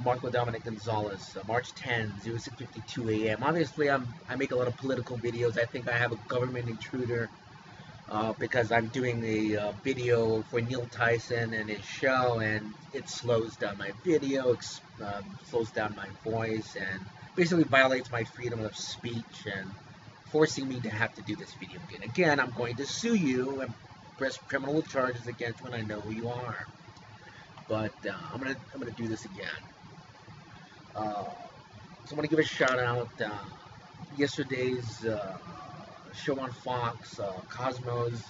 Marco Dominic Gonzalez, March 10, 06:52 a.m. Obviously, I make a lot of political videos. I think I have a government intruder because I'm doing a video for Neil Tyson and his show, and it slows down my video, slows down my voice, and basically violates my freedom of speech and forcing me to have to do this video again. Again, I'm going to sue you and press criminal charges against when I know who you are. But I'm gonna do this again. So I'm gonna give a shout out. Yesterday's show on Fox, Cosmos,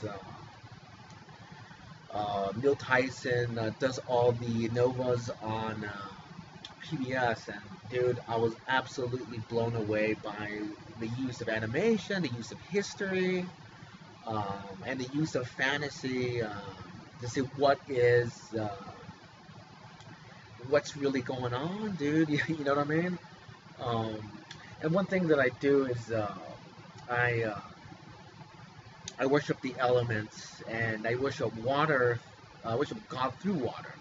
Neil Tyson does all the Novas on PBS, and dude, I was absolutely blown away by the use of animation, the use of history, and the use of fantasy to see what's really going on, dude. You know what I mean? And one thing that I do is I I worship the elements, and I worship water. I worship God through water,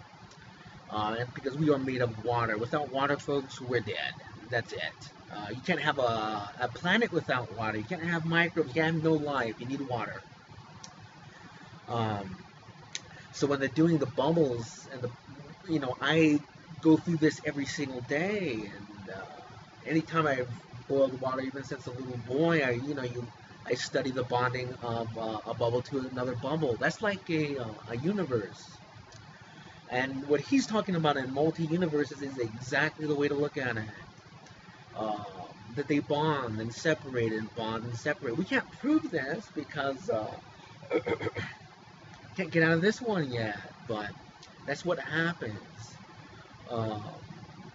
and because we are made of water. Without water, folks, we're dead. That's it. You can't have a planet without water. You can't have microbes. You can't have no life. You need water. Um, so when they're doing the bubbles and I go through this every single day, and anytime I've boiled water, even since a little boy, I study the bonding of a bubble to another bubble. That's like a universe. And what he's talking about in multi-universes is exactly the way to look at it. That they bond and separate and bond and separate. We can't prove this because can't get out of this one yet, but that's what happens.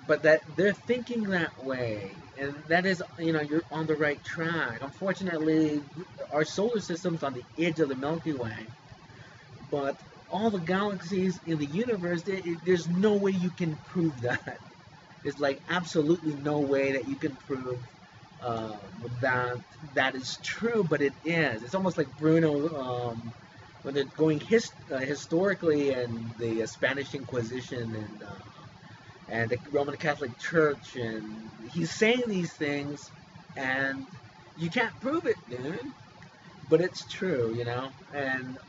But that they're thinking that way, and that is, you're on the right track. Unfortunately, our solar system's on the edge of the Milky Way, but all the galaxies in the universe, there's no way you can prove that. There's like absolutely no way that you can prove that is true, but it is. It's almost like Bruno when they're going historically, and the Spanish Inquisition and the Roman Catholic Church, and he's saying these things, and you can't prove it, dude. But it's true, and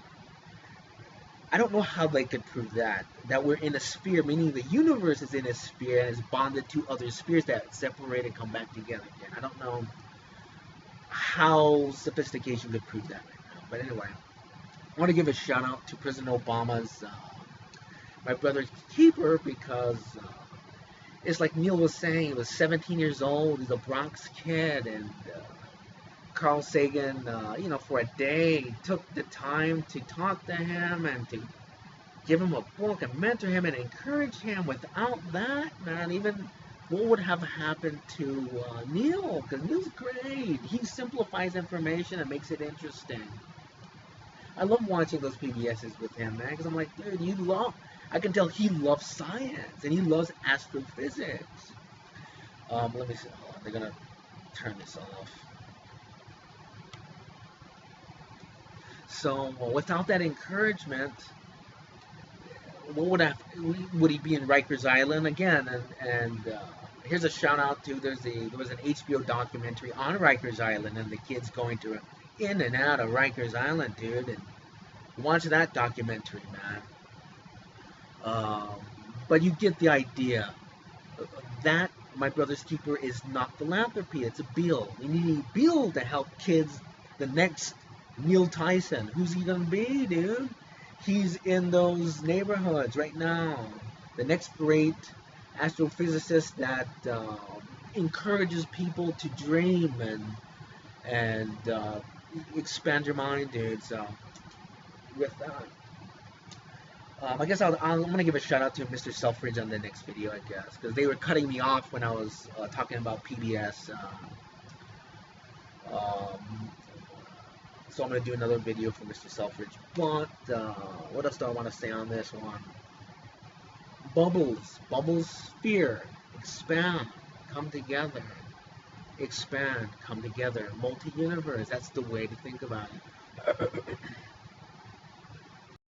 I don't know how they could prove that we're in a sphere, meaning the universe is in a sphere and is bonded to other spheres that separate and come back together again. I don't know how sophistication could prove that right now. But anyway, I want to give a shout out to President Obama's my brother's keeper, because it's like Neil was saying, he was 17 years old, he's a Bronx kid, and Carl Sagan, for a day, took the time to talk to him and to give him a book and mentor him and encourage him. Without that, man, even what would have happened to Neil? Because Neil's great. He simplifies information and makes it interesting. I love watching those PBSs with him, man, because I'm like, dude, I can tell he loves science and he loves astrophysics. Let me see. Hold on, they're gonna turn this off. So without that encouragement, would he be in Rikers Island again? And here's a shout out to there was an HBO documentary on Rikers Island and the kids going in and out of Rikers Island, dude. And watch that documentary, man. But you get the idea. That, my brother's keeper, is not philanthropy. It's a bill. We need a bill to help kids. The next Neil Tyson, who's he gonna be, dude? He's in those neighborhoods right now. The next great astrophysicist that encourages people to dream and expand your mind, dude. So with that, I guess I'm gonna give a shout out to Mr. Selfridge on the next video, I guess, because they were cutting me off when I was talking about PBS. So I'm going to do another video for Mr. Selfridge. But what else do I want to say on this one? Bubbles, sphere, expand, come together. Expand, come together. Multi-universe, that's the way to think about it.